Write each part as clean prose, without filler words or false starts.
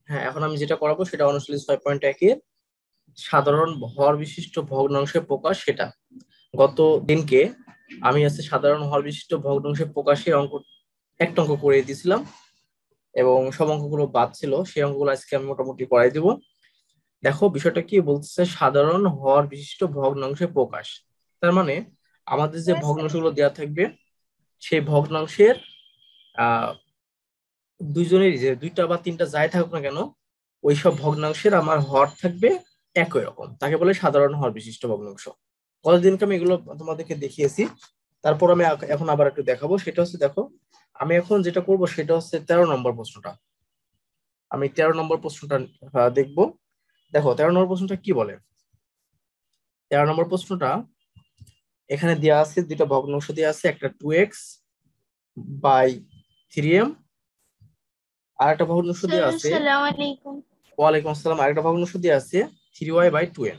হ্যাঁ, এখন আমি যেটা করাবো সেটা অনুশীলনী 6.1 এর সাধারণ ভর বিশিষ্ট ভগ্নাংশের প্রকাশ সেটা। গত দিনকে আমি সাধারণ ভর বিশিষ্ট ভগ্নাংশের প্রকাশের একটা অঙ্ক করে দিয়েছিলাম এবং সব অঙ্কগুলো বাদ ছিল, সেই অঙ্কগুলো আজকে আমি মোটামুটি করাই দিব। দেখো বিষয়টা কি বলতেছে, সাধারণ হর বিশিষ্ট ভগ্নাংশের প্রকাশ। তার মানে আমাদের যে ভগ্নাংশগুলো দেওয়া থাকবে সেই ভগ্নাংশের আহ দুইজনেরই যে দুইটা বা তিনটা যাই থাকুক না কেন, ওইসব ভগ্নাংশের আমার হর থাকবে একই রকম, তাকে বলে সাধারণ হর বিশিষ্ট ভগ্নাংশ। কতদিনকে আমি এগুলো তোমাদেরকে দেখিয়েছি, তারপর আমি এখন আবার একটু দেখাবো। সেটা হচ্ছে দেখো, আমি এখন যেটা করব সেটা হচ্ছে 13 নম্বর প্রশ্নটা। আমি 13 নম্বর প্রশ্নটা দেখবো। দেখো 13 নম্বর প্রশ্নটা কি বলে। 13 নম্বর প্রশ্নটা এখানে দেওয়া আছে, দুইটা ভগ্নাংশ দেওয়া আছে, একটা 2x বাই 3m, আর একটা ভগ্নাংশ স্যার দেওয়া আছে। আসসালামু আলাইকুম। ওয়ালাইকুম আসসালাম। আরেকটা ভগ্নাংশ দেওয়া আছে 3y/2n।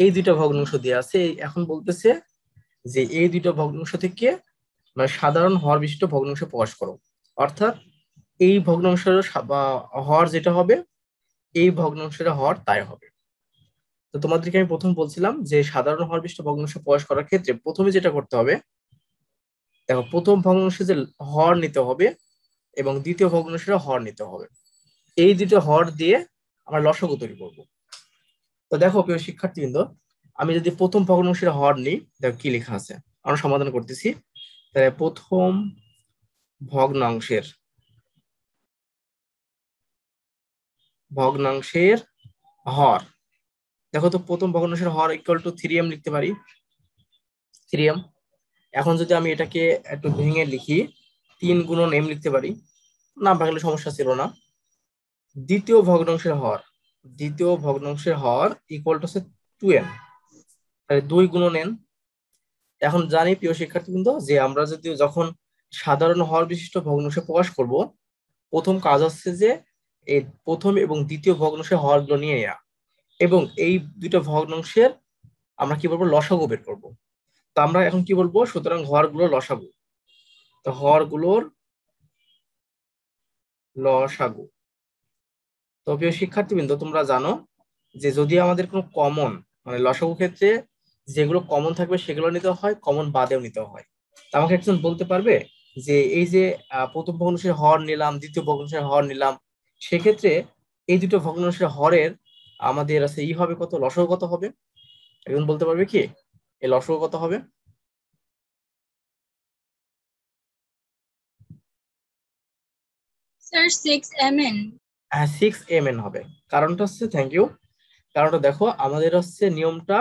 এই দুইটা ভগ্নাংশ দেওয়া আছে। এখন বলতেছে যে এই দুইটা ভগ্নাংশ থেকে মানে সাধারণ হর বিশিষ্ট ভগ্নাংশ প্রকাশ করো। অর্থাৎ এই ভগ্নাংশের হর যেটা হবে, এই ভগ্নাংশের হর তাই হবে। তো তোমাদেরকে আমি প্রথম বলছিলাম যে সাধারণ হর বিশিষ্ট ভগ্নাংশ প্রকাশ করার ক্ষেত্রে প্রথমে যেটা করতে হবে, দেখো প্রথম ভগ্নাংশে যে হর নিতে হবে এবং দ্বিতীয় ভগ্নাংশের হর নিতে হবে। এই দুটো হর দিয়ে আমরা লসাগু তৈরি করব। তো দেখো প্রিয় শিক্ষার্থীবৃন্দ, আমি যদি প্রথম ভগ্নাংশের হর নিই, দেখো কি লেখা আছে, আমরা সমাধান করতেছি। তাহলে প্রথম ভগ্নাংশের ভগ্নাংশের হর, দেখো তো প্রথম ভগ্নাংশের হর ইকুয়াল টু 3m লিখতে পারি, 3m। এখন যদি আমি এটাকে একটু ভেঙে লিখি, 3 × m লিখতে পারি, না ভাঙলে সমস্যা ছিল না। দ্বিতীয় ভগ্নাংশের হর, দ্বিতীয় ভগ্নাংশের হর ইকুয়াল টু হচ্ছে 2n, তাহলে 2 × n। এখন জানি প্রিয় শিক্ষার্থীবৃন্দ যে আমরা যদি যখন সাধারণ হর বিশিষ্ট ভগ্নাংশ প্রকাশ করব, প্রথম কাজ হচ্ছে যে এই প্রথম এবং দ্বিতীয় ভগ্নাংশের হরগুলো নিয়ে নেওয়া এবং এই দুটো ভগ্নাংশের আমরা কি বলবো, লসাগু বের করব। তো আমরা এখন কি বলবো, সুতরাং হরগুলোর লসাগু। তো হরগুলোর লসাগু। তো প্রিয় শিক্ষার্থীবৃন্দ, তোমরা জানো যে যদি আমাদের কোনো কমন মানে লসাগু ক্ষেত্রে যেগুলো কমন থাকবে সেগুলো নিতে হয়, কমন বাদেও নিতে হয়। তো আমাকে একজন বলতে পারবে যে এই যে প্রথম ভগ্নাংশের হর নিলাম, দ্বিতীয় ভগ্নাংশের হর নিলাম, সেক্ষেত্রে এই দুটো ভগ্নাংশের হরের আমাদের হবে কত, লসাগু কত হবে? একজন বলতে পারবে কি এই লসাগু কত হবে? Sir 6mn। হ্যাঁ, 6mn হবে। কারণটা হচ্ছে, থ্যাংক ইউ, কারণটা দেখো আমাদের নিয়মটা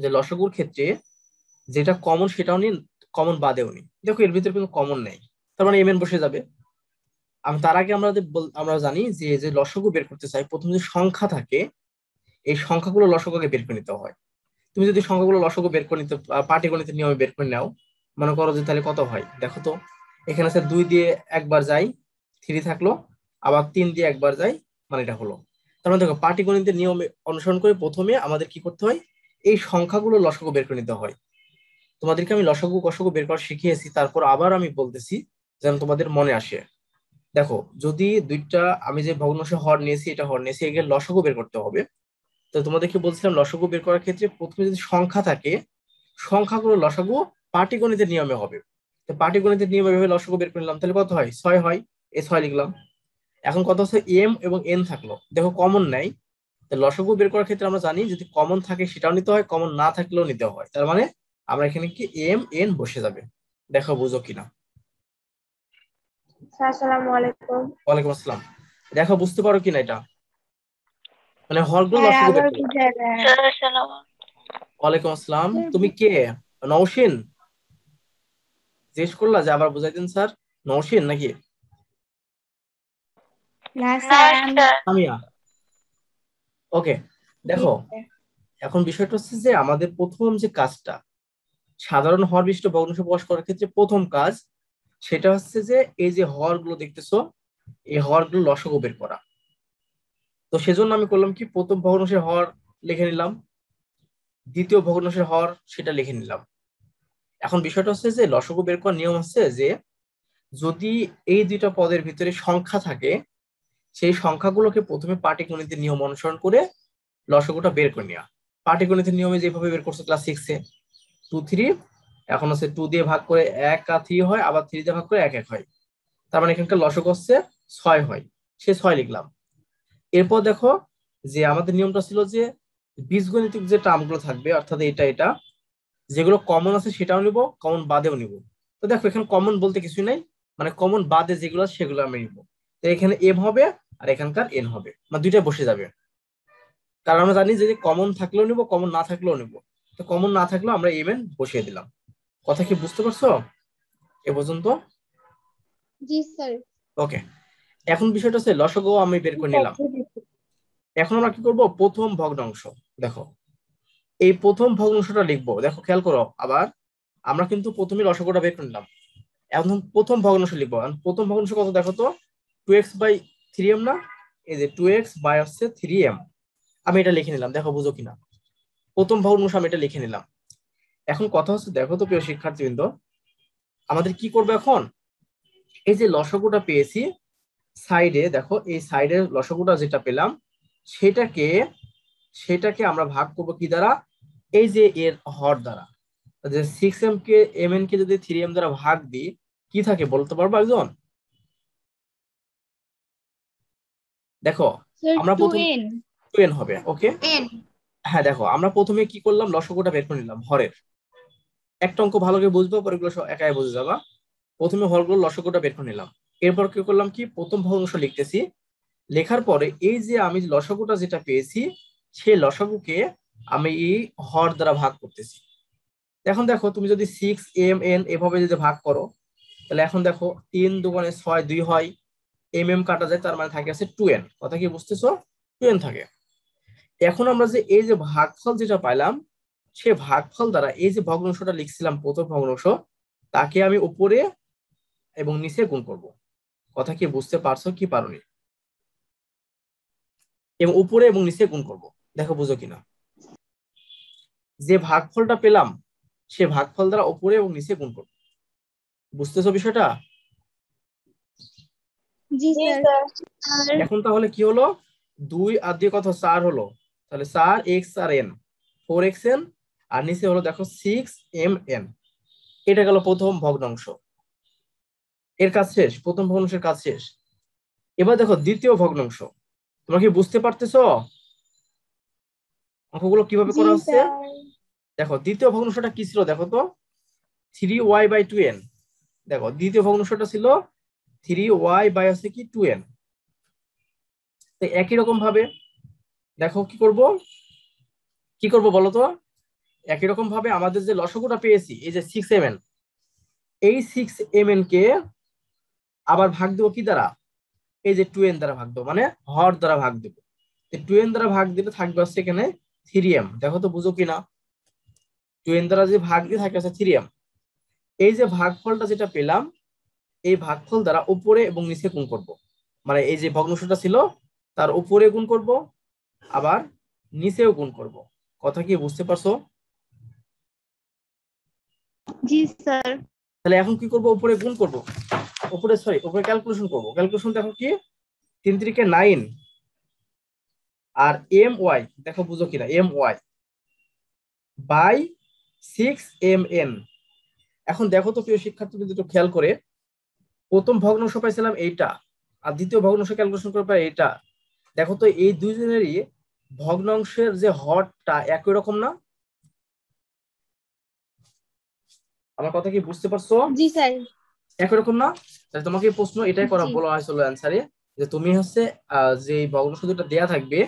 যে লসাগুর ক্ষেত্রে যেটা কমন সেটাও নিন, কমন বাদেও নিই। দেখো এর ভিতরে কোনো কমন নেই, তার মানে mn বসে যাবে। আমি তার আগে আমরা জানি যে যে লসাগু বের করতে চাই, প্রথম যে সংখ্যা থাকে এই সংখ্যাগুলো লসাগুকে বের করে নিতে হয়। তুমি যদি সংখ্যাগুলো লসাগু বের করে নিতে পাটিগণিতের নিয়মে বের করে নাও, মনে করো যে তাহলে কত হয় দেখো তো। এখানে 2 দিয়ে একবার যাই, 3 থাকলো, আবার 3 দিয়ে একবার যাই, মানে এটা হলো। তার মানে দেখো পাটিগণিতের নিয়মে অনুসরণ করে প্রথমে আমাদের কি করতে হয়, এই সংখ্যাগুলো লসাগু বের করে নিতে হয়। তোমাদেরকে আমি লসাগু কসাগু বের করা শিখিয়েছি, তারপর আবার আমি বলতেছি যেন তোমাদের মনে আসে। দেখো যদি দুইটা আমি যে ভগ্নাংশের হর নিয়েছি, এটা হর নিয়েছি, এগুলো লসাগু বের করতে হবে। তো তোমাদেরকে বলছিলাম লসাগু বের করার ক্ষেত্রে প্রথমে যদি সংখ্যা থাকে, সংখ্যাগুলো লসাগু পাটিগণিতের নিয়মে হবে। তো পাটিগণিতের নিয়মে ভেবে লসাগু বের করে নিলাম, তাহলে কত হয়, 6 হয়। এই 6 লিখলাম। এখন কত হচ্ছে, এম এবং এন থাকলো, দেখো কমন নাই। তো লসাগু বের করার ক্ষেত্রে আমরা জানি যদি কমন থাকে সেটাও নিতে হয়, কমন না থাকলেও নিতে হয়। তার মানে আমরা এখানে কি এম এন বসে যাবে। দেখো বুঝো কিনা। স্যার আসসালামু আলাইকুম। ওয়ালাইকুম আসসালাম। দেখো বুঝতে পারো কিনা এটা, মানে হরগুলো স্যার লসাগু বের আবার করলাম। বুঝায় দেন। স্যার আসসালাম। ওয়ালাইকুম আসসালাম। তুমি কে? নওশিন? জিজ্ঞেস করলা যে আবার বুঝাই দিন স্যার। নওশিন নাকি না না স্যার স্যার। সামিয়া? ওকে। জি দেখো স্যার। এখন বিষয়টা হচ্ছে যে আমাদের প্রথম যে কাজটা সাধারণ হর বিশিষ্ট ভগ্নাংশ প্রকাশ করার ক্ষেত্রে প্রথম কাজ, সেটা হচ্ছে যে এই যে হর গুলো দেখতেছো, এই হর গুলো লসাগু বের করা। তো সেজন্য আমি করলাম কি, প্রথম ভগ্নাংশের হর লিখে নিলাম, দ্বিতীয় ভগ্নাংশের হর সেটা লিখে নিলাম। এখন বিষয়টা হচ্ছে যে লসাগু বের করার নিয়ম হচ্ছে যে যদি এই দুইটা পদের ভিতরে সংখ্যা থাকে, সেই সংখ্যাগুলোকে প্রথমে পাটিগণিতের নিয়ম অনুসরণ করে লসাগুটা বের করে নেওয়া। পাটিগণিতের নিয়মে যেভাবে বের করছে ক্লাস 6-এ 2 3, এখন হচ্ছে 2 দিয়ে ভাগ করে 1 আর 3 হয়, আবার 3 দিয়ে ভাগ করে 1 1 হয়। তার মানে এখানকার লসাগু হচ্ছে 6 হয়, সে 6 লিখলাম। এরপর দেখো যে আমাদের নিয়মটা ছিল যে বীজগণিতিক যে টার্মগুলো থাকবে, অর্থাৎ এটা এটা যেগুলো কমন আছে সেটাও নিব, কমন বাদেও নিব। তো দেখো এখানে কমন বলতে কিছুই নাই, মানে কমন বাদে যেগুলো আছে সেগুলো আমি নিব। তো এখানে এম হবে আর এখানকার এন হবে, মানে দুইটা বসে যাবে। কারণ আমরা জানি যে কমন থাকলেও নিব, কমন না থাকলেও নিব। তো কমন না থাকলেও আমরা এম এন বসিয়ে দিলাম। কথা কি বুঝতে পারছো এ পর্যন্ত? জি স্যার। ওকে, এখন বিষয়টা হচ্ছে লসাগু আমি বের করে নিলাম। এখন আমরা কি করব, প্রথম ভগ্নাংশ। দেখো এই প্রথম ভগ্নাংশটা লিখবো, দেখো খেয়াল করো আবার, আমরা কিন্তু প্রথমে লসাগুটা বের করে নিলাম। এখন প্রথম ভগ্নাংশ লিখবো। এখন প্রথম ভগ্নাংশ কত দেখো তো, 2x/3m না? এই যে 2x/3m, আমি এটা লিখে নিলাম, দেখো বুঝো কিনা। প্রথম ভগ্নাংশ আমি এটা লিখে নিলাম। এখন কথা হচ্ছে, দেখো তো প্রিয় শিক্ষার্থীবৃন্দ, আমাদের কি করবে এখন, এই যে লসাগুটা পেয়েছি সাইডে, দেখো এই সাইডের লসাগুটা যেটা পেলাম সেটাকে সেটাকে আমরা ভাগ করব কি দ্বারা, এই যে এর হর দ্বারা। যে 6m কে যদি 3m দ্বারা ভাগ দিই, কি থাকে বলতে পারবো একজন? দেখো স্যার আমরা প্রথম 2n। 2n হবে, ওকে। n। হ্যাঁ দেখো আমরা প্রথমে কি করলাম, লসাগুটা বের করে নিলাম হরের। একটা অঙ্ক ভালো করে বুঝবো, পরে এগুলো সব একাই বুঝে যাবা। প্রথমে হরগুলো লসাগুটা বের করে নিলাম। এরপর কি করলাম, কি প্রথম ভগ্নাংশ লিখতেছি। লেখার পরে এই যে আমি লসাগুটা যেটা পেয়েছি, সেই লসাগুকে আমি এই হর দ্বারা ভাগ করতেছি। এখন দেখো তুমি যদি 6m n এভাবে যদি ভাগ করো, তাহলে এখন দেখো 3 দুগুণে 6, 2 হয়, কাটা যায়, তার মানে থাকে আছে 2n। কথা কি বুঝতেছো? 2n থাকে। এখন আমরা যে এই যে ভাগফল যেটা পাইলাম, সে ভাগফল দ্বারা এই যে ভগ্নাংশটা লিখছিলাম প্রথম ভগ্নাংশ, তাকে আমি উপরে এবং নিচে গুণ করব। কথা কি বুঝতে পারছো কি পারোনি? এবং উপরে এবং নিচে গুণ করব, দেখো বুঝো কিনা। যে ভাগফলটা পেলাম সে ভাগফল দ্বারা উপরে এবং নিচে গুণ করব। বুঝতেছো বিষয়টা? জি জি স্যার। স্যার। আর এখন তাহলে কি হলো, 2 আর 2 কত 4 হলো, তাহলে 4x আর n, 4xn, আর নিচে হলো দেখো 6mn। এটা গেল প্রথম ভগ্নাংশ, এর কাজ শেষ, প্রথম ভগ্নাংশের কাজ শেষ। এবার দেখো দ্বিতীয় ভগ্নাংশ, তোমরা কি বুঝতে পারতেছো অঙ্কগুলো কিভাবে জি করা হচ্ছে? স্যার। দেখো দ্বিতীয় ভগ্নাংশটা কি ছিল দেখো তো, 3y/2n। দেখো দ্বিতীয় ভগ্নাংশটা ছিল 3y হচ্ছে কি 2n। তো একই রকম ভাবে দেখো কি করব বলো তো, একই রকম ভাবে আমাদের যে লসাগুটা পেয়েছি এই যে 6mn, এই 6mn কে আবার ভাগ দেবো কি দ্বারা, এই যে 2n দ্বারা ভাগ দেবো, মানে হর দ্বারা ভাগ দেবো। 2n দ্বারা ভাগ দিলে থাকবে হচ্ছে এখানে 3m। দেখো তো বুঝো কিনা, 2n দ্বারা যে ভাগ দিয়ে থাকে হচ্ছে 3m। এই যে ভাগফলটা যেটা পেলাম, এই ভাগফল দ্বারা উপরে এবং নিচে গুণ করব। মানে এই যে ভগ্নাংশটা ছিল তার উপরে গুণ করব, আবার নিচেও গুণ করব। কথা কি বুঝতে পারছো? জি স্যার। তাহলে এখন কি করব, উপরে গুণ করব, উপরে ক্যালকুলেশন করব। ক্যালকুলেশন দেখো কি, 3 3 কে 9, আর my দেখো বুঝো কিনা, my/6mn। এখন দেখো তো প্রিয় শিক্ষার্থী, যদি একটু খেয়াল করে, প্রথম ভগ্নাংশ পাইছিলাম এইটা, আর দ্বিতীয় ভগ্নাংশ ক্যালকুলেশন করে পাই এইটা। দেখো তো এই দুইজনেরই ভগ্নাংশের যে হরটা একই রকম না? আমার কথা কি বুঝতে পারছো? জি স্যার। একই রকম না? তাহলে তোমাকে প্রশ্ন এটাই করা জি। বলা হয়েছিল অ্যান্সারে, যে তুমি হচ্ছে যে এই ভগ্নাংশ দুটো দেয়া থাকবে,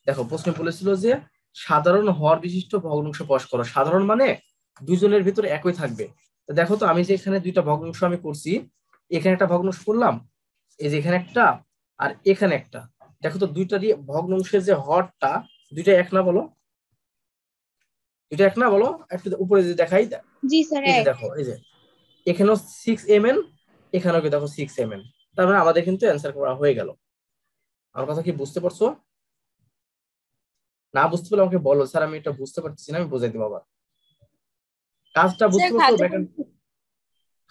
দেখো প্রশ্ন বলেছিল যে সাধারণ হর বিশিষ্ট ভগ্নাংশ প্রকাশ করো। সাধারণ মানে দুইজনের ভিতরে একই থাকবে। তো দেখো তো আমি যে এখানে দুইটা ভগ্নাংশ আমি করছি, এখানে একটা ভগ্নাংশ করলাম, এই যে এখানে একটা আর এখানে একটা। দেখো তো দুইটা দিয়ে ভগ্নাংশের যে হরটা, দুইটা এক না বলো? দুইটা এক না বলো? একটু উপরে যে দেখাই, জি স্যার এই যে এক। দেখো, এই যে এখানেও 6mn, এখানেও কি দেখো 6mn। তার মানে আমাদের কিন্তু অ্যান্সার করা হয়ে গেল। আমার কথা কি বুঝতে পারছো? না বুঝতে পারলে আমাকে বলো, স্যার আমি এটা বুঝতে পারতেছি না, আমি বুঝাই দেবো আবার। কাজটা স্যার বুঝতে পারছো?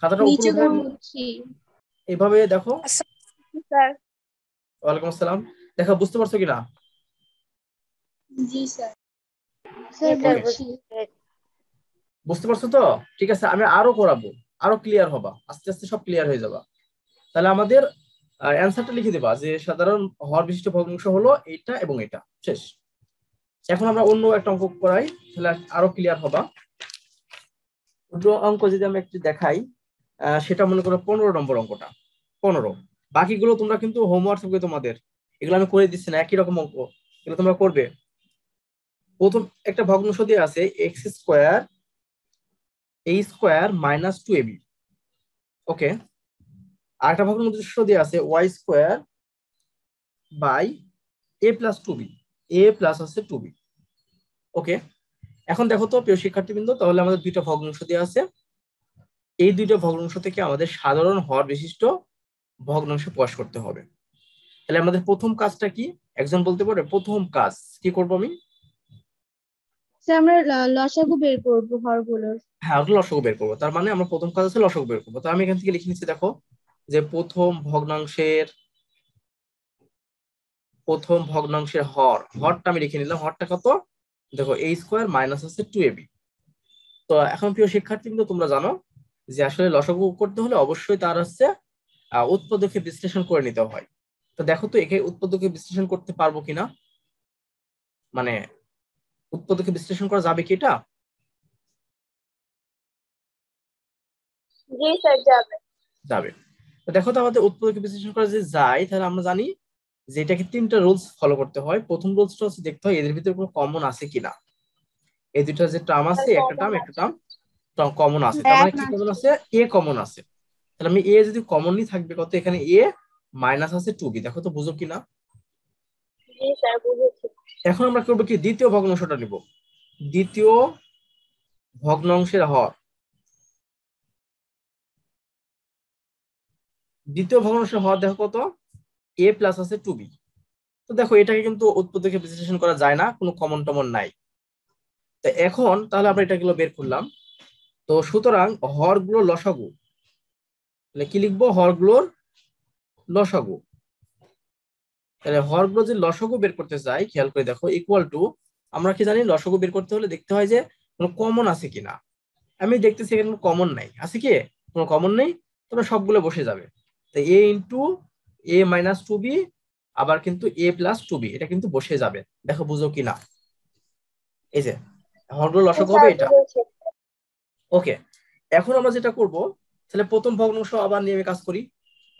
খাতা খাতাটা উপরে নিচে উঠে করছি। এইভাবে দেখো। স্যার ওয়ালাইকুম আসসালাম। দেখো বুঝতে পারছো কিনা? জি স্যার। স্যার স্যার ওকে, বুঝছি। বুঝতে পারছো তো? ঠিক আছে, আমি আরো করাবো, আরো ক্লিয়ার হবা, আস্তে আস্তে সব ক্লিয়ার হয়ে যাবা। তাহলে আমাদের অ্যান্সারটা লিখে দিবা যে সাধারণ হর বিশিষ্ট ভগ্নাংশ হলো এটা এবং এটা, শেষ। এখন আমরা অন্য একটা অঙ্ক করাই, তাহলে আরো ক্লিয়ার হবা। অন্য অঙ্ক যদি আমি একটু দেখাই, সেটা মনে করো 15 নম্বর অঙ্কটা। 15, বাকিগুলো তোমরা কিন্তু হোমওয়ার্ক থাকবে তোমাদের, এগুলো আমি করে দিচ্ছি না, একই রকম অঙ্ক, এগুলো তোমরা করবে। প্রথম একটা ভগ্নাংশ দিয়ে আছে x square a square minus 2ab। Okay, আর একটা ভগ্নাংশ দিয়ে আছে y square by a plus 2b, a plus আছে 2b। ওকে, এখন দেখো তো প্রিয় শিক্ষার্থীবৃন্দ, তাহলে আমাদের দুইটা ভগ্নাংশ দেওয়া আছে, এই দুইটা ভগ্নাংশ থেকে আমাদের সাধারণ হর বিশিষ্ট ভগ্নাংশ প্রকাশ করতে হবে। তাহলে আমাদের প্রথম কাজটা কি, একজন বলতে পারে প্রথম কাজ কি করবো আমি? স্যার আমরা লসাগু বের করবো হরগুলোর। হ্যাঁ, ওগুলো লসগু বের করবো, তার মানে আমার প্রথম কাজ হচ্ছে লসগু বের করবো। তো আমি এখান থেকে লিখে নিচ্ছি, দেখো যে প্রথম ভগ্নাংশের হরটা আমি লিখে নিলাম। হরটা কত? দেখো a স্কোয়ার মাইনাস আছে 2ab। তো এখন প্রিয় শিক্ষার্থী, কিন্তু তোমরা জানো যে আসলে লসাগু করতে হলে অবশ্যই তার হচ্ছে উৎপাদকে বিশ্লেষণ করে নিতে হয়। তো দেখো তো একে উৎপাদকে বিশ্লেষণ করতে পারবো কিনা, মানে উৎপাদকে বিশ্লেষণ করা যাবে কি এটা? জি স্যার যাবে। যাবে। তো দেখো তো আমাদের উৎপাদকে বিশ্লেষণ করা যদি যায়, তাহলে আমরা জানি যে এটাকে তিনটা রুলস ফলো করতে হয়। প্রথম রুলসটা হচ্ছে দেখতে হয় এদের ভিতরে কোনো কমন আছে কিনা। এই দুইটা যে টার্ম স্যার আছে, একটা কমন টার্ম একটা আছে। টার্ম কমন আছে, তার মানে এক কি কমন মাস আছে? এ কমন আছে। তাহলে আমি এ যদি কমনলি থাকবে কত, এখানে এ মাইনাস আছে 2b, দেখো তো বুঝো কিনা। জি স্যার বুঝেছি। এখন আমরা করবো কি, দ্বিতীয় ভগ্নাংশটা নিব। দ্বিতীয় ভগ্নাংশের হর, দ্বিতীয় ভগ্নাংশের হর দেখো কত, এ প্লাস আছে 2b। তো দেখো এটাকে কিন্তু উৎপাদকে বিশ্লেষণ করা যায় না, কোনো কমন টমন নাই। তো এখন তাহলে আমরা এটাগুলো বের করলাম। তো সুতরাং হরগুলো লসাগু, তাহলে কি লিখবো, হরগুলোর লসাগু। তাহলে হরগুলো যদি লসাগু বের করতে চাই, খেয়াল করে দেখো, ইকুয়াল টু, আমরা কি জানি লসাগু বের করতে হলে দেখতে হয় যে কোনো কমন আছে কিনা। আমি দেখতেছি এখানে কোনো কমন নাই, আছে কি? কোনো কমন নেই, তবে সবগুলো বসে যাবে। তো এ ইন্টু এ মাইনাস 2b, আবার কিন্তু এ প্লাস 2b, এটা কিন্তু বসে যাবে। দেখো বুঝো কিনা, এই যে হরগুলো জি লসাগু হবে স্যার এটা। বুঝেছি। ওকে, এখন আমরা যেটা করব, তাহলে প্রথম ভগ্নাংশ আবার নিয়ে আমি কাজ করি।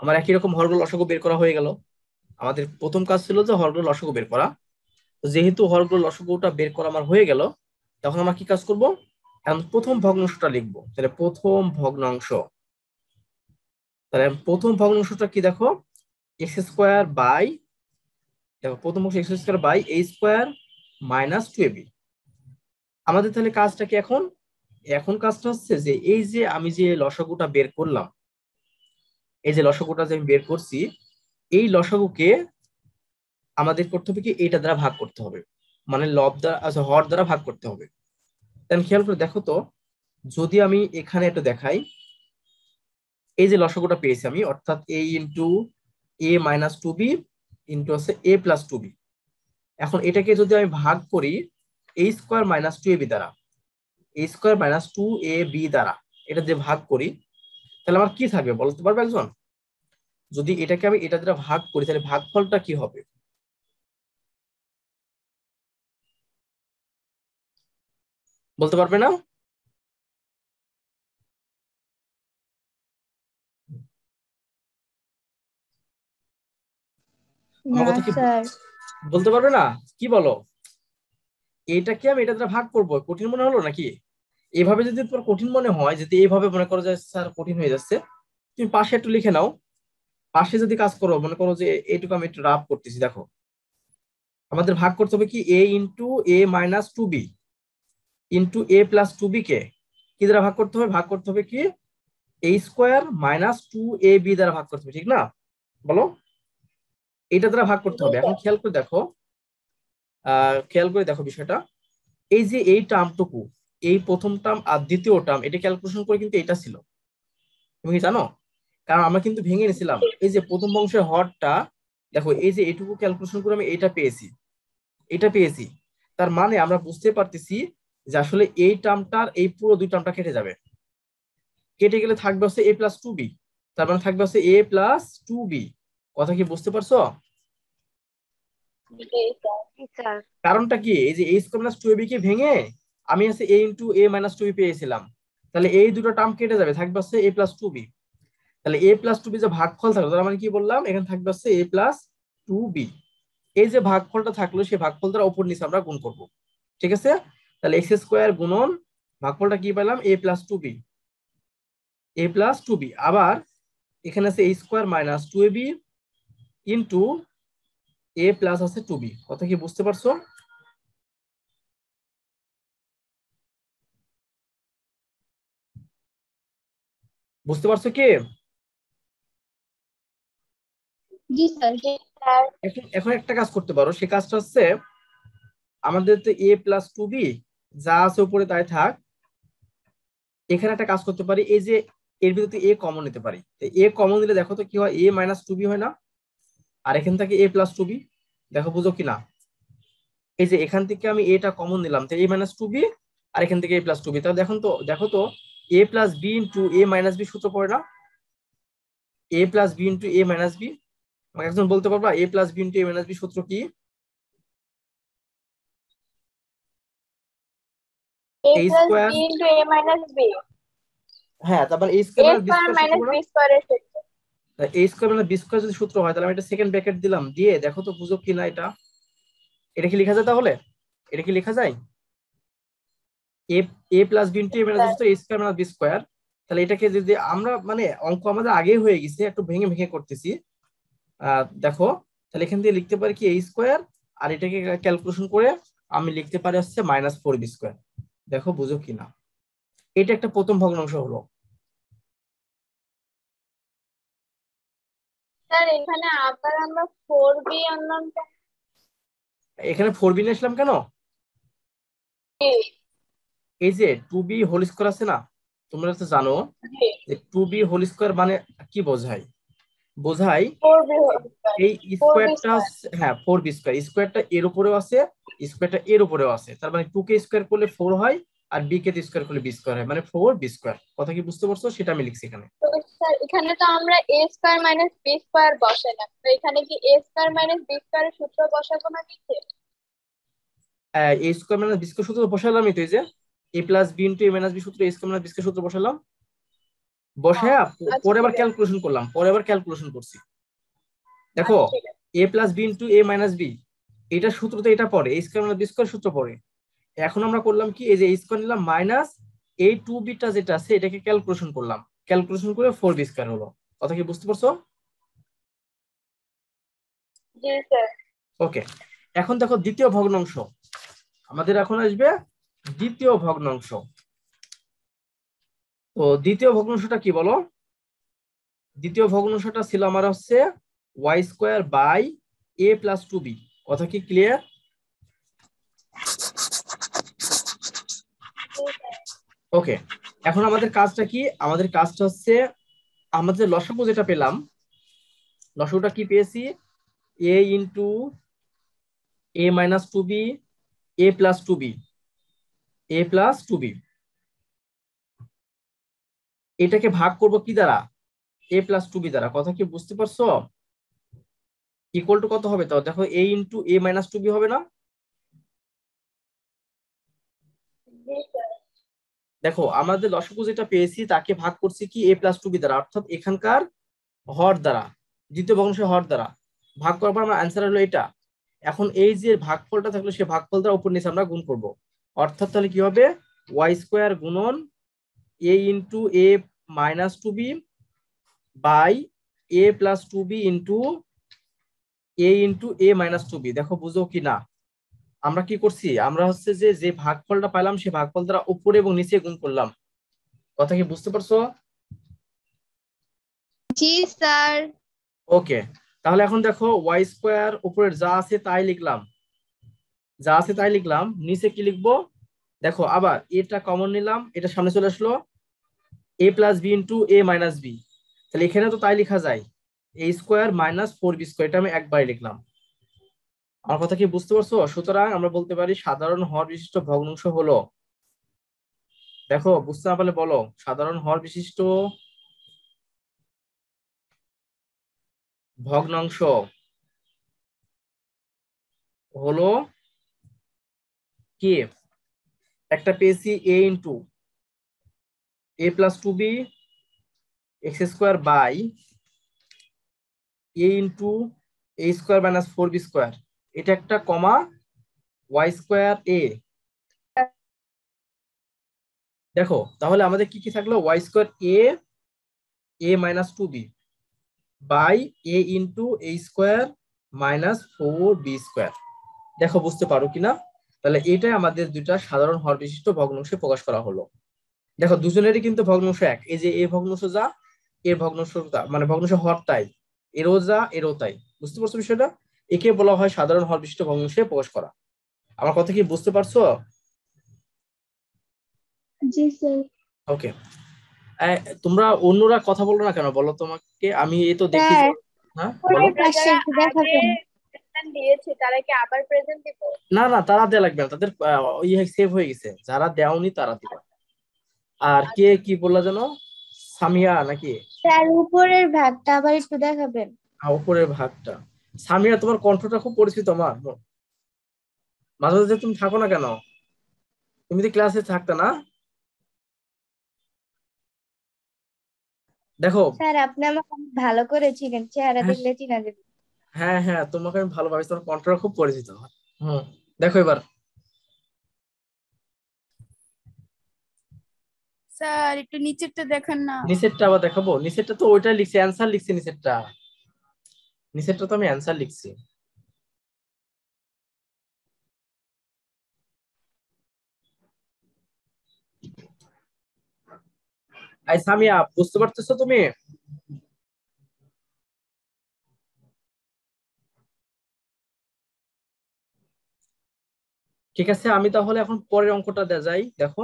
আমার একই রকম হরগুলো লসাগু বের করা হয়ে গেল। আমাদের প্রথম কাজ ছিল যে হরগুলো লসাগু বের করা। তো যেহেতু হরগুলো লসাগুটা বের করা আমার হয়ে গেল, তখন আমরা কি কাজ করব, এখন প্রথম ভগ্নাংশটা লিখবো। তাহলে প্রথম ভগ্নাংশ, তাহলে প্রথম ভগ্নাংশটা কি দেখো, এক্স স্কোয়ার বাই, দেখো প্রথম অংশ x square by a square minus 2ab। আমাদের তাহলে কাজটা কি এখন, এখন কাজটা হচ্ছে যে এই যে আমি যে লসাগুটা বের করলাম, এই যে লসাগুটা যে আমি বের করছি, এই লসাগুকে আমাদের করতে হবে কি, এইটা দ্বারা ভাগ করতে হবে, মানে লব দ্বারা, আচ্ছা হর দ্বারা ভাগ করতে হবে। তাহলে খেয়াল করে দেখো তো, যদি আমি এখানে একটু দেখাই, এই যে লসাগুটা পেয়েছি আমি, অর্থাৎ এ into a minus 2b into আছে এ প্লাস 2b। এখন এটাকে যদি আমি ভাগ করি এ স্কোয়ার মাইনাস 2ab দ্বারা, এ স্কোয়ার মাইনাস 2ab দ্বারা, এটা যে ভাগ করি, তাহলে আমার কি থাকবে বলতে পারবে একজন? যদি এটাকে আমি এটা দ্বারা ভাগ করি, তাহলে ভাগফলটা কি হবে বলতে পারবে না? আমার না কথা কি স্যার। বলতে পারবে না? কি বলো, এইটাকে আমি এটা দ্বারা ভাগ করবো, কঠিন মনে হলো নাকি? এভাবে যদি তোমার কঠিন মনে হয়, যদি এইভাবে মনে করো যে স্যার কঠিন হয়ে যাচ্ছে, তুমি পাশে একটু লিখে নাও। পাশে যদি কাজ করো, মনে করো যে এইটুকু আমি একটু রাফ করতেছি, দেখো আমাদের ভাগ করতে হবে কি, এ into a minus 2b into a plus 2b কে কি দ্বারা ভাগ করতে হবে, ভাগ করতে হবে কি, এ স্কোয়ার মাইনাস 2ab দ্বারা ভাগ করতে হবে, ঠিক না? বলো, এইটা দ্বারা ভাগ করতে জি হবে। এখন স্যার। খেয়াল করে দেখো বিষয়টা, এই যে এই টার্মটুকু, এই প্রথম টার্ম আর দ্বিতীয় টার্ম, এটা ক্যালকুলেশন করে কিন্তু এটা ছিল, তুমি কি জানো? কারণ আমরা কিন্তু ভেঙে নিয়েছিলাম, এই যে প্রথম অংশের হরটা দেখো এই যে এইটুকু ক্যালকুলেশন করে আমি এটা পেয়েছি, তার মানে আমরা বুঝতে পারতেছি যে আসলে এই টার্মটার এই পুরো দুই টার্মটা কেটে যাবে। কেটে গেলে থাকবে হচ্ছে a প্লাস টু বি, তার মানে থাকবে হচ্ছে a প্লাস টু বি। কথা কি বুঝতে পারছো? জি স্যার। জি স্যার। কারণটা কি, এই যে a square minus two AB কে ভেঙে আমি হচ্ছে a into a minus two B পেয়েছিলাম, তাহলে এই দুটো টার্ম কেটে যাবে, থাকবে হচ্ছে a প্লাস টু বি। তাহলে a প্লাস টু বি যে ভাগফল থাকলো, তার মানে কি বললাম, এখানে থাকবে হচ্ছে a প্লাস টু বি। এই যে ভাগফলটা থাকলো সেই ভাগফল দ্বারা উপর নিচে আমরা গুণ করব, ঠিক আছে? তাহলে এক্স স্কোয়ার গুণন ভাগফলটা কি পেলাম, a plus two b, a plus two b. আবার এখানে আছে a square minus two a b into a plus আছে টু বি। কথা কি বুঝতে পারছো? বুঝতে পারছো কি? জি স্যার। জি স্যার। এখন এখন একটা কাজ করতে পারো, সে কাজটা হচ্ছে আমাদের তো a প্লাস টু বি যা আছে উপরে তাই থাক, এখানে একটা কাজ করতে পারি, এই যে এর ভিতরে a কমন নিতে পারি। a কমন নিলে দেখো তো কি হয়, a মাইনাস টু বি হয় না, আর এখান থেকে a প্লাস টু বি। দেখো বুঝো কিনা, এই যে এখান থেকে আমি এটা কমন নিলাম, তো a মাইনাস টু বি, আর এখান থেকে a প্লাস টু বি। তাহলে দেখো তো a plus b into a minus b সূত্র পড়ে না, a plus b into a minus b. আমাকে একজন বলতে পারবা a plus b into a minus b সূত্র কি? a a plus square, b into a minus b, হ্যাঁ তারপর a a square minus b square square সূত্র মাইনাস পড়ে না? বি স্কোয়ারের সূত্র। a square minus b square যদি সূত্র হয়, তাহলে আমি এটা সেকেন্ড ব্র্যাকেট দিলাম, দিয়ে দেখো তো বুঝো কিনা এটা। এটা কি লেখা যায় তাহলে? এটা কি লেখা যায়? A a plus b into a minus b sir সূত্র a square minus b square. তাহলে এটাকে যদি আমরা মানে অঙ্ক আমাদের আগে হয়ে গেছে, একটু ভেঙে ভেঙে করতেছি। দেখো, তাহলে এখান থেকে লিখতে পারি কি a স্কোয়ার, আর এটাকে ক্যালকুলেশন করে আমি লিখতে পারি হচ্ছে মাইনাস ফোর বি স্কোয়ার। দেখো বুঝো কিনা, এটা একটা প্রথম ভগ্নাংশ হলো। স্যার এখানে আবার আমরা 4b আনলাম কেন? এখানে ফোর বি নিয়ে আসলাম কেন, জি এই যে টু বি হোল স্কোয়ার আছে না, তোমরা তো জানো জি যে টু বি হোল স্কোয়ার মানে কি বোঝায়, বোঝায় 4b স্কয়ার, এই 4b স্কোয়ারটা, স্কয়ার। হ্যাঁ ফোর বি স্কোয়ার, স্কোয়ারটা এর উপরেও আছে, স্কোয়ারটা এর উপরেও আছে, তার মানে টু কে স্কোয়ার করলে ফোর হয়, আর বি কে স্কোয়ার করলে বি স্কোয়ার হয়, মানে ফোর বি স্কোয়ার। কথা কি বুঝতে পারছো? সেটা আমি লিখছি এখানে। তো স্যার এখানে তো আমরা a square minus b square বসালাম, তো এখানে কি a স্কয়ার মাইনাস b স্কয়ারের সূত্র বসাবো না নিচে? এ স্কোয়ার মাইনাস বি স্কোয়ার সূত্র বসালামই তো, এই যে এ plus b into a minus b সূত্র, এ স্কোয়ার মাইনাস বি স্কোয়ার সূত্র বসালাম, বসে আচ্ছা পরে আবার ঠিক আছে। ক্যালকুলেশন করলাম, পরে আবার ক্যালকুলেশন করছি। দেখো আচ্ছা ঠিক আছে। এ plus b into a minus B, এটা সূত্র তো এটা পড়ে, এ স্কোয়ার মাইনাস বি স্কোয়ার সূত্র পড়ে। এখন আমরা করলাম কি, এই যে স্কোয়ার নিলাম মাইনাস এই টু বিটা যেটা আছে এটাকে ক্যালকুলেশন করলাম, ক্যালকুলেশন করে ফোর বি স্কোয়ার হলো। কথা কি বুঝতে পারছো? জি স্যার। ওকে, এখন দেখো দ্বিতীয় ভগ্নাংশ, আমাদের এখন আসবে দ্বিতীয় ভগ্নাংশ। তো দ্বিতীয় ভগ্নাংশটা কি বলো? দ্বিতীয় ভগ্নাংশটা ছিল আমার হচ্ছে y square by a plus two b. কথা কি ক্লিয়ার? জি স্যার। ওকে, এখন আমাদের কাজটা কি, আমাদের কাজটা হচ্ছে আমাদের লসাগু যেটা পেলাম, লসাগুটা কি পেয়েছি, a into a minus two B A plus two B, A plus two B. এটাকে ভাগ করব কি দ্বারা, এ প্লাস টু বি দ্বারা। কথা কি বুঝতে পারছো? ইকুয়াল টু কত হবে, তো দেখো এ into a minus two B হবে না? জি স্যার। দেখো আমাদের লসাগু যেটা পেয়েছি তাকে ভাগ করছি কি এ প্লাস টু বি দ্বারা, অর্থাৎ এখানকার হর দ্বারা, দ্বিতীয় ভগ্নাংশের হর দ্বারা ভাগ করার পর আমার অ্যান্সার হলো এটা। এখন এই যে ভাগফলটা থাকলো সেই ভাগফল দ্বারা উপর নিচে আমরা গুণ করব, অর্থাৎ তাহলে কি হবে, ওয়াই স্কোয়ার গুণন a into a minus two b by a plus two b into a into a minus two b. দেখো বুঝো কি না, আমরা কি করছি, আমরা হচ্ছে যে যে ভাগফলটা পাইলাম সেই ভাগফল দ্বারা উপরে এবং নিচে গুণ করলাম। কথা কি বুঝতে পারছো? জি স্যার। ওকে, তাহলে এখন দেখো ওয়াই স্কোয়ার উপরের যা আছে তাই লিখলাম, যা আছে তাই লিখলাম, নিচে কি লিখবো, দেখো আবার এটা কমন নিলাম, এটা সামনে চলে আসলো, এ plus b into a minus B. তাহলে এখানে তো তাই লেখা যায়, এ স্কোয়ার মাইনাস 4b স্কোয়ার, এটা আমি একবারে লিখলাম। আমার কথা কি বুঝতে পারছো? সুতরাং আমরা বলতে পারি সাধারণ হর বিশিষ্ট ভগ্নাংশ হলো, দেখো বুঝতে না পারলে বলো, সাধারণ হর বিশিষ্ট ভগ্নাংশ হলো কি, একটা পেয়েছি a into a plus 2b x square by a into a square minus 4b square, এটা একটা কমা ওয়াই স্কোয়ার এ। দেখো তাহলে আমাদের কি কি থাকলো, y square a a minus 2b by a into a square minus 4b square. দেখো বুঝতে পারো কিনা? তাহলে এটাই আমাদের দুইটা সাধারণ হর বিশিষ্ট ভগ্নাংশে প্রকাশ করা হলো। দেখো দুজনেরই কিন্তু ভগ্নাংশ এক, এই যে এ ভগ্নাংশ যা এর ভগ্নাংশ তা, মানে ভগ্নাংশ হর তাই, এরও যা এরও তাই। বুঝতে পারছো বিষয়টা? একে বলা হয় সাধারণ হর বিশিষ্ট ভগ্নাংশে প্রকাশ করা। আমার কথা কি বুঝতে পারছো? জি স্যার। ওকে, তোমরা অন্যরা কথা বলো না কেন বলো তোমাকে, আমি এই তো দেখি যে, স্যার হ্যাঁ বলো। পরের আমরা পাশে যারা একটু আগে দেখাবেন। প্রেজেন্ট দিয়েছে তারা কি আবার প্রেজেন্ট দিব? না না, তারা দেয়া লাগবে না, তাদের ইয়ে সেভ হয়ে গেছে, যারা দেওনি তারা দিবা। আর কে কি বললা যেন, সামিয়া নাকি? স্যার উপরের ভাগটা আবার একটু দেখাবেন। উপরের ভাগটা। সামিয়া তোমার কণ্ঠটা খুব পরিচিত আমার, মাঝে মাঝে তুমি থাকো না কেন? তুমি তো ক্লাসে থাকতে না? দেখো, স্যার আপনি আমাকে অনেক ভালো করে চিনেন, চেহারা হ্যাঁ দেখলে চিনা যাবে। হ্যাঁ হ্যাঁ, তোমাকে আমি ভালোভাবে, তোমার কণ্ঠটা খুব পরিচিত আমার। হুম, দেখো এবার স্যার একটু নিচেরটা দেখান না। নিচেরটা আবার দেখাবো। নিচেরটা তো ওইটাই লিখছি, অ্যান্সার লিখছি নিচেরটা, নিচেরটা তো আমি অ্যান্সার লিখছি। আই সামিয়া, বুঝতে পারতেছো তুমি? ঠিক আছে, আমি তাহলে এখন পরের অঙ্কটা যাই। দেখো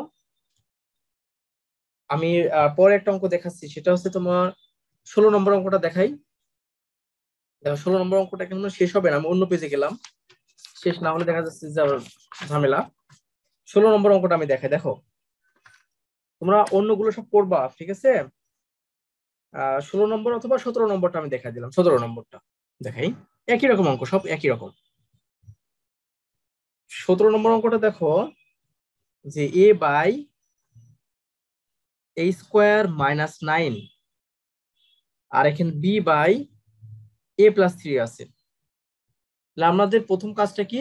আমি পরে একটা অঙ্ক দেখাচ্ছি, সেটা হচ্ছে তোমার 16 নম্বর অঙ্কটা দেখাই। দেখো 16 নম্বর অঙ্কটা কেন শেষ হবে না, আমি অন্য পেজে গেলাম, শেষ না হলে দেখা যাচ্ছে যে আবার ঝামেলা। 16 নম্বর অঙ্কটা আমি দেখাই। দেখো তোমরা অন্যগুলো সব করবা, ঠিক আছে? 16 নম্বর অথবা 17 নম্বরটা আমি দেখাই দিলাম, 17 নম্বরটা দেখাই। একই রকম অঙ্ক, সব একই রকম। 17 নম্বর অঙ্কটা দেখো, যে এ বাই এ স্কোয়ার মাইনাস 9 আর এখানে বি বাই এ প্লাস 3 আছে। তাহলে আমাদের প্রথম কাজটা কি?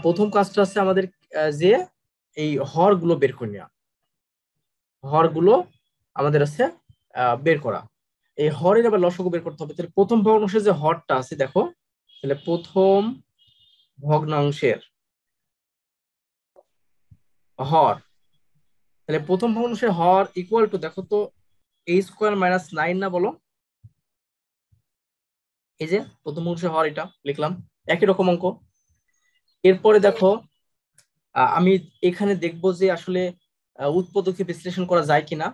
প্রথম কাজটা আছে আমাদের যে এই হরগুলো বের করে নেওয়া, হরগুলো আমাদের আছে বের করা। এই হরের আবার লসাগু বের করতে হবে। তাহলে প্রথম ভগ্নাংশের যে হরটা আছে দেখো, তাহলে প্রথম ভগ্নাংশের হর, তাহলে প্রথম ভগ্নাংশের হর ইকুয়াল টু, দেখো তো এ স্কোয়ার মাইনাস 9 না বলো? এই যে প্রথম ভগ্নাংশের হর, এটা লিখলাম, একই রকম অঙ্ক। এরপরে দেখো আমি এখানে দেখবো যে আসলে উৎপাদকে বিশ্লেষণ করা যায় কিনা।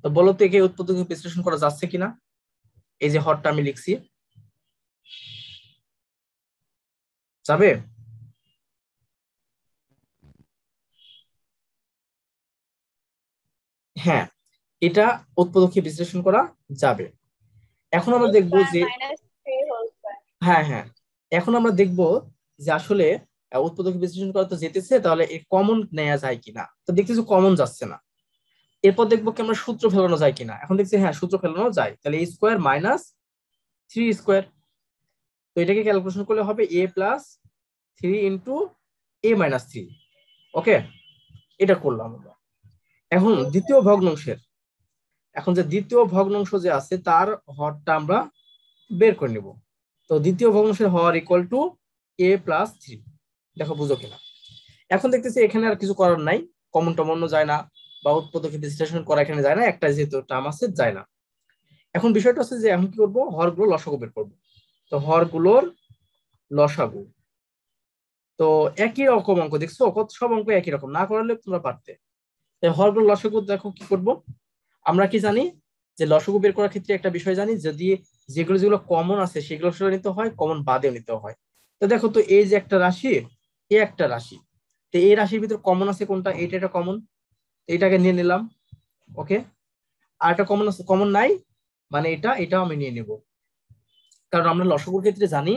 তো বলো তো একে উৎপাদকে বিশ্লেষণ করা যাচ্ছে কিনা, এই যে হরটা আমি লিখছি, যাবে? হ্যাঁ, এটা উৎপাদকে বিশ্লেষণ করা যাবে। এখন আমরা দেখবো স্কয়ার যে, মাইনাস 3 হোল স্কয়ার। হ্যাঁ হ্যাঁ, এখন আমরা দেখবো যে আসলে উৎপাদকে বিশ্লেষণ করা তো যেতেছে, তাহলে এর কমন নেওয়া যায় কিনা। তো দেখতেছি কমন যাচ্ছে না। এরপর দেখবো কি আমরা সূত্র ফেলানো যায় কিনা। এখন দেখছি হ্যাঁ সূত্র ফেলানো যায়, তাহলে এ স্কোয়ার মাইনাস 3 স্কোয়ার, তো এটাকে ক্যালকুলেশন করলে হবে এ প্লাস 3 ইন্টু এ মাইনাস 3। ওকে, এটা করলাম আমরা। এখন দ্বিতীয় ভগ্নাংশের, এখন যে দ্বিতীয় ভগ্নাংশ যে আছে তার হরটা আমরা বের করে নিব। তো দ্বিতীয় ভগ্নাংশের হর ইকুয়াল টু এ প্লাস 3। দেখো বুঝো কিনা। এখন দেখতেছি এখানে আর কিছু করার নাই, কমন টমন যায় না, বা উৎপাদকে বিশ্লেষণ করা এখানে যায় না, একটা যেহেতু টার্ম আছে যায় না। এখন বিষয়টা হচ্ছে যে এখন কি করবো, হরগুলো লসাগু বের করবো। তো হরগুলোর লসাগু, তো একই রকম অঙ্ক দেখছো, কত সব অঙ্ক একই রকম, না করলে তোমরা পারতে। হরগুলো লসাগু দেখো কি করব, আমরা কি জানি যে লসাগু বের করার ক্ষেত্রে একটা বিষয় জানি, যদি যেগুলো যেগুলো কমন আছে সেগুলো সেটা নিতে হয়, কমন বাদেও নিতে হয়। তো দেখো তো এই যে একটা রাশি, এই একটা রাশি, তো এই রাশির ভিতর কমন আছে কোনটা? এইটা একটা কমন, এইটাকে নিয়ে নিলাম। ওকে, আর একটা কমন আছে, কমন নাই মানে এটাও আমি নিয়ে নেব। কারণ আমরা লসাগুর ক্ষেত্রে জানি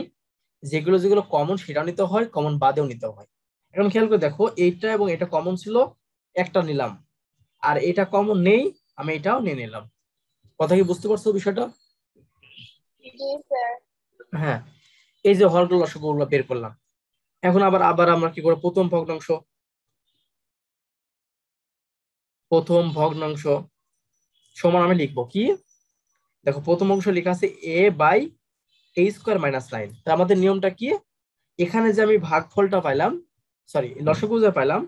যেগুলো যেগুলো কমন সেটাও নিতে হয়, কমন বাদেও নিতে হয়। এখন খেয়াল করে দেখো, এইটা এবং এটা কমন ছিল, একটা নিলাম, আর এটা কমন নেই, আমি এটাও নিয়ে নিলাম। কথা কি বুঝতে পারছো বিষয়টা? জি স্যার। হ্যাঁ, এই যে হরগুলো লসাগুগুলো বের করলাম। এখন আবার আবার আমরা কি করব? প্রথম ভগ্নাংশ সমান আমি লিখবো কি? দেখো প্রথম অংশ লেখা আছে এ বাই এ স্কোয়ার মাইনাস 9। তার আমাদের নিয়মটা কি? এখানে যে আমি ভাগফলটা পাইলাম, সরি লসাগু যে পাইলাম,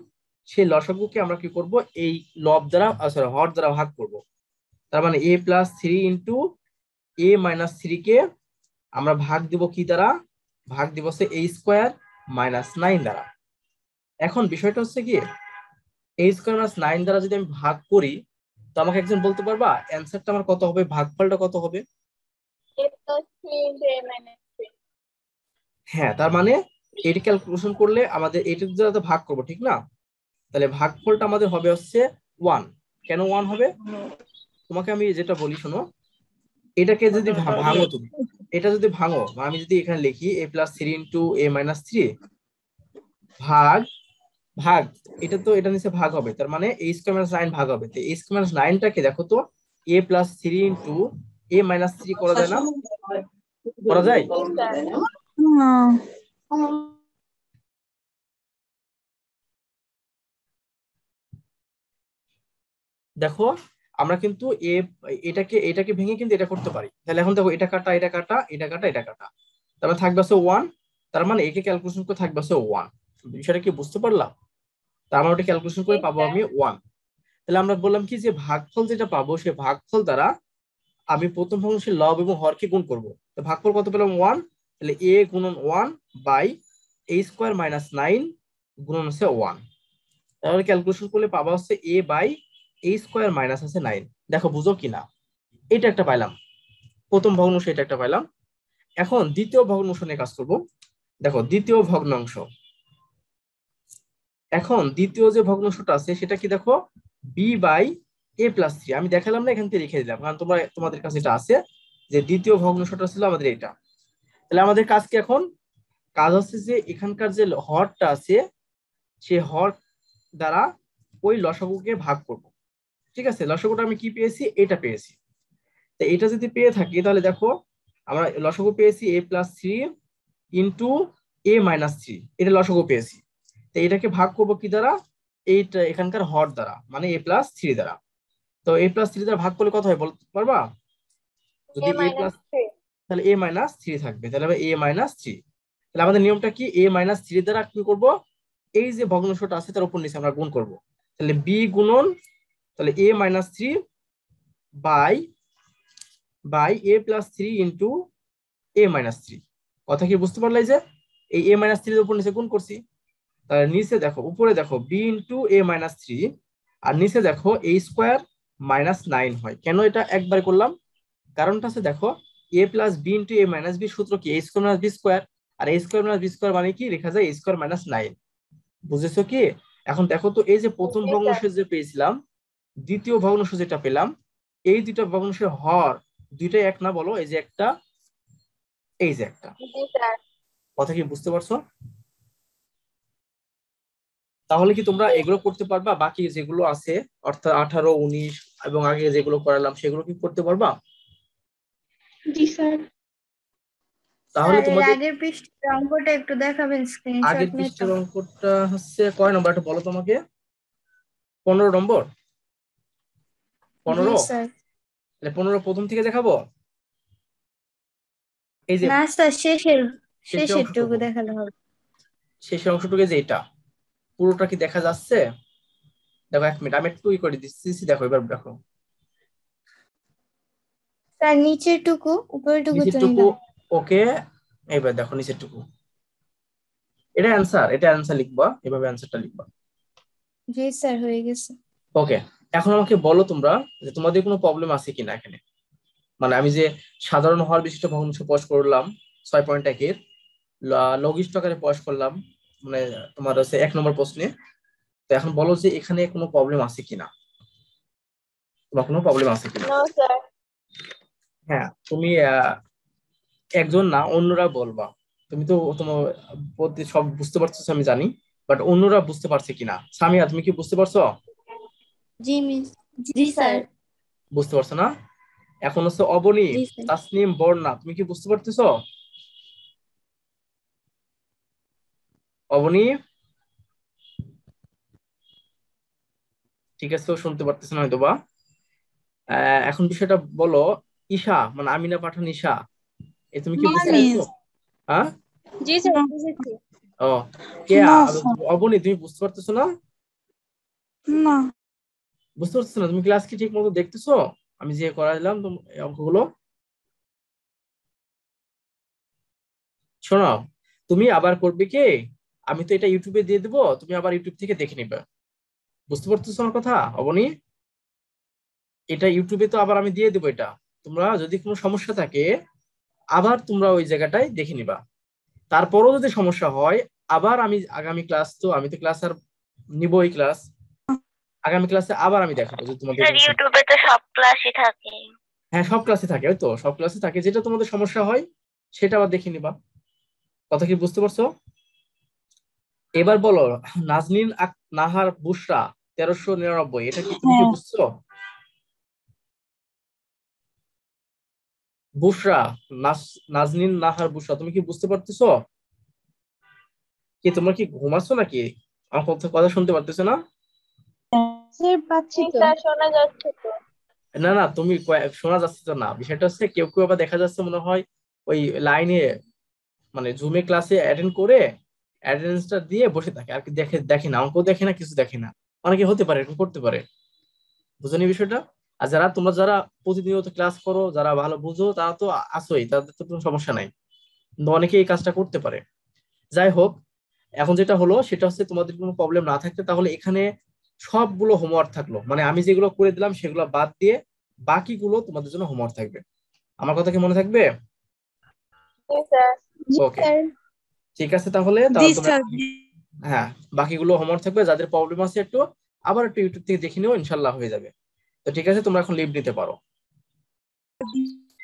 সেই লসাগুকে আমরা কি করব? এই লব দ্বারা, সরি হর দ্বারা ভাগ করব। তার মানে a plus 3 into a minus 3 কে আমরা ভাগ দিব কি দ্বারা? ভাগ দিব হচ্ছে a স্কোয়ার মাইনাস 9 দ্বারা। এখন বিষয়টা হচ্ছে কি, a স্কোয়ার মাইনাস 9 দ্বারা যদি আমি ভাগ করি, তো আমাকে একজন বলতে পারবা অ্যান্সারটা আমার কত হবে, ভাগফলটা কত হবে? a plus 3 into a minus 3। হ্যাঁ, তার মানে এটি ক্যালকুলেশন করলে আমাদের এটি দ্বারা তো ভাগ করবো, ঠিক না? তাহলে ভাগফলটা আমাদের হবে হচ্ছে 1। কেন 1 হবে? তোমাকে আমি যেটা বলি শোনো, এটাকে যদি ভাঙো তুমি, এটা যদি ভাঙো, আমি যদি এখানে লিখি a plus 3 into a minus 3 ভাগ ভাগ, এটা তো এটা নিচে ভাগ হবে, তার মানে a স্কয়ার মাইনাস 9 ভাগ হবে। তো a স্কয়ার মাইনাস 9টাকে দেখো তো a plus 3 into a minus 3 করা যায় না? করা যায়? জি স্যার। দেখো আমরা কিন্তু এটাকে এটাকে ভেঙে কিন্তু এটা করতে পারি। তাহলে এখন দেখো, এটা কাটা, এটা কাটা, এটা কাটা, এটা কাটা, তার মানে থাকবে হচ্ছে 1। তার মানে একে ক্যালকুলেশন করে থাকবে হচ্ছে 1। বিষয়টা কি বুঝতে পারলাম? তার মানে ওটা ক্যালকুলেশন জি করে পাবো স্যার। আমি 1। তাহলে আমরা বললাম কি, যে ভাগফল যেটা পাবো সে ভাগফল দ্বারা আমি প্রথম ভগ্নাংশের লব এবং হরকে গুণ করব। তো ভাগফল কত পেলাম? 1। তাহলে a গুণন 1 বাই a স্কোয়ার মাইনাস 9 গুণন হচ্ছে 1। তাহলে ক্যালকুলেশন করলে পাবা হচ্ছে a by a square minus হচ্ছে 9। দেখো বুঝো কিনা? এটা একটা পাইলাম, প্রথম ভগ্নাংশ এটা একটা পাইলাম। এখন দ্বিতীয় ভগ্নাংশ নিয়ে কাজ করব। দেখো দ্বিতীয় ভগ্নাংশ, এখন দ্বিতীয় যে ভগ্নাংশটা আছে সেটা কি? দেখো b বাই a প্লাস 3, আমি দেখালাম না, এখান থেকে লিখে দিলাম, কারণ তোমাদের কাছে এটা আছে যে দ্বিতীয় ভগ্নাংশটা ছিল আমাদের এটা। তাহলে আমাদের কাজ কি এখন? কাজ হচ্ছে যে এখানকার যে হরটা আছে সেই হর দ্বারা ওই লসাগুকে ভাগ করব। ঠিক আছে, লসাগুটা আমি কি পেয়েছি? এটা পেয়েছি। তো এটা যদি পেয়ে থাকি, তাহলে দেখো আমরা লসাগু পেয়েছি a plus 3 into a minus 3, এটা লসাগু পেয়েছি। তো এটাকে ভাগ করব কি দ্বারা? এইটা এখানকার হর দ্বারা, মানে a প্লাস 3 দ্বারা। তো a প্লাস 3 দ্বারা ভাগ করলে কত হয় বলতে পারবা? যদি a a minus প্লাস, 3। তাহলে a মাইনাস 3 থাকবে, তাহলে হবে a মাইনাস 3। তাহলে আমাদের নিয়মটা কি? a মাইনাস 3 দ্বারা কি করব? এই যে ভগ্নাংশটা আছে তার উপর নিচে আমরা গুণ করব। তাহলে b গুণন, তাহলে a minus 3 bye bye a plus 3 into a minus 3। কথা কি বুঝতে পারলাই? যে এই a মাইনাস 3 এর উপর নিচে গুণ করছি, তাহলে নিচে দেখো, উপরে দেখো b ইন্টু a মাইনাস 3, আর নিচে দেখো a স্কোয়ার মাইনাস 9 হয়। কেন এটা একবার করলাম? কারণটা আছে দেখো, a plus b into a minus b সূত্র কি? a square minus b square, আর a square minus b square মানে কি? লেখা যায় a স্কোয়ার মাইনাস 9। বুঝেছো কি? এখন দেখো তো, এই যে প্রথম জি স্যার। ভগ্নাংশ যে পেয়েছিলাম, দ্বিতীয় ভগ্নাংশ যেটা পেলাম, এই দুইটা ভগ্নাংশের হর দুইটাই এক না বলো? এই যে একটা, এই যে একটা। জি স্যার। কথা কি বুঝতে পারছো? তাহলে কি তোমরা এগুলো করতে পারবা? বাকি যেগুলো আছে অর্থাৎ 18, 19 এবং আগে যেগুলো করালাম সেগুলো কি করতে পারবা? জি স্যার। তাহলে স্যার এর তোমাদের আগের পৃষ্ঠার অঙ্কটা একটু দেখাবেন আগের স্ক্রিনশট পৃষ্ঠের নিতাম। অঙ্কটা হচ্ছে কয় নম্বর একটা বলো তোমাকে? 15 নম্বর? জি 15? স্যার। তাহলে 15 প্রথম থেকে দেখাবো। এই যে না স্যার শেষের শেষের শেষের টুকু অংশটুকু, দেখালে হবে। শেষের অংশটুকু যে এটা পুরোটা কি দেখা যাচ্ছে? দেখো 1 মিনিট, আমি একটু করে দিচ্ছি, দেখো এবার দেখো। স্যার নিচের টুকু উপরের টুকু নিচের তো টুকু নিলাম। ওকে, এবার দেখো নিচের টুকু, এটা অ্যান্সার, এটা অ্যান্সার লিখবা, এভাবে অ্যান্সারটা লিখবা। জি স্যার হয়ে গেছে। ওকে, এখন আমাকে বলো তোমরা যে তোমাদের কোনো প্রবলেম আছে কিনা এখানে। মানে আমি যে সাধারণ হর বিশিষ্ট ভগ্নাংশ প্রকাশ করলাম 6.1 লঘিষ্ঠ আকারে প্রকাশ করলাম, মানে তোমার হচ্ছে 1 নম্বর প্রশ্নে। তো এখন বলো যে এখানে কোনো প্রবলেম আছে কিনা, তোমার কোনো প্রবলেম আছে কিনা? No sir. হ্যাঁ, তুমি একজন না, অন্যরা বলবা। তুমি তো তোমার সব বুঝতে পারছো আমি জানি, বাট অন্যরা বুঝতে পারছে কিনা। সামিয়া, তুমি কি বুঝতে পারছো? জি মিস। জি স্যার। বুঝতে পারছো না? এখন হচ্ছে অবনী, জি স্যার। তাসনিম, বর্ণা, তুমি কি বুঝতে পারতেছো? অবনী, ঠিক আছে, ও শুনতে পারতেছে না হয়তো বা। এখন বিষয়টা বলো, ঈশা মানে আমিনা পাঠান ঈশা, এ তুমি কি না বুঝতে পারছো? মিস। হ্যাঁ, জি স্যার বুঝেছি। ও কে না স্যার। অবনী, তুমি বুঝতে পারতেছো না? না বুঝতে পারছো না? তুমি ক্লাস কি ঠিক মতো দেখতেছো? আমি যে করাইলাম এই অঙ্কগুলো, শোনো, তুমি আবার করবে কি, আমি তো এটা ইউটিউবে দিয়ে দেবো, তুমি আবার ইউটিউব থেকে দেখে নিবে। বুঝতে পারতেছো আমার কথা অবনী? এটা ইউটিউবে তো আবার আমি দিয়ে দেবো এটা, তোমরা যদি কোনো সমস্যা থাকে আবার তোমরা ওই জায়গাটায় দেখে নিবা। তারপরও যদি সমস্যা হয়, আবার আমি আগামী ক্লাস, তো আমি তো ক্লাস আর নিবই ক্লাস, আগামী ক্লাসে আবার আমি দেখাবো যদি তোমাদের স্যার কোনো ইউটিউবে তো সব ক্লাসই থাকে। হ্যাঁ, সব ক্লাসে থাকে, ওই তো সব ক্লাসে থাকে, যেটা তোমাদের সমস্যা হয় সেটা আবার দেখে নিবা। কথা কি বুঝতে পারছো? এবার বলো, নাজনীন নাহার বুশরা 1399, এটা কি তুমি কি হ্যাঁ বুঝছো? বুশরা, নাজনীন নাহার বুশরা, তুমি কি বুঝতে পারতেছো? কি তোমরা কি ঘুমাচ্ছ নাকি? আমার কথা কথা শুনতে পারতেছো না? স্যার পাচ্ছি জি তো। স্যার শোনা যাচ্ছে তো। না না, তুমি শোনা যাচ্ছে তো না, বিষয়টা হচ্ছে কেউ কেউ আবার দেখা যাচ্ছে মনে হয় ওই লাইনে, মানে জুমে ক্লাসে অ্যাটেন্ড করে অ্যাটেন্ডেন্সটা দিয়ে বসে থাকে, আর কি দেখে দেখে না, অঙ্ক দেখে না, কিছু দেখে না। অনেকে হতে পারে, এরকম করতে পারে, বুঝনি বিষয়টা? আর তোমরা যারা প্রতিনিয়ত ক্লাস করো, যারা ভালো বুঝো, তারা তো আসোই, তাদের তো কোনো সমস্যা নাই, কিন্তু অনেকে এই কাজটা করতে পারে। যাই হোক, এখন যেটা হলো সেটা হচ্ছে, তোমাদের কোনো প্রবলেম না থাকলে তাহলে এখানে সবগুলো হোমওয়ার্ক থাকলো, মানে আমি যেগুলো করে দিলাম সেগুলো বাদ দিয়ে বাকিগুলো তোমাদের জন্য হোমওয়ার্ক থাকবে। আমার কথা কি মনে থাকবে? জি স্যার। জি ওকে, স্যার। ঠিক আছে, তাহলে জি তাহলে তোমরা, স্যার। হ্যাঁ, বাকিগুলো হোমওয়ার্ক থাকবে, যাদের প্রবলেম আছে একটু আবার একটু ইউটিউব থেকে দেখে নিও, ইনশাল্লাহ হয়ে যাবে। তো ঠিক আছে, তোমরা এখন লিভ নিতে পারো।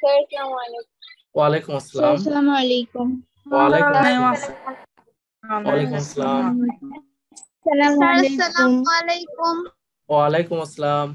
স্যার আসসালামু আলাইকুম। ওয়ালাইকুম স্যার আসসালাম। আসসালামু আলাইকুম। ওয়ালাইকুম আসসালাম। আসসালামু ওয়ালাইকুম আসসালাম। আসসালামু স্যার আলাইকুম। আসসালামু আলাইকুম। ওয়ালাইকুম আসসালাম।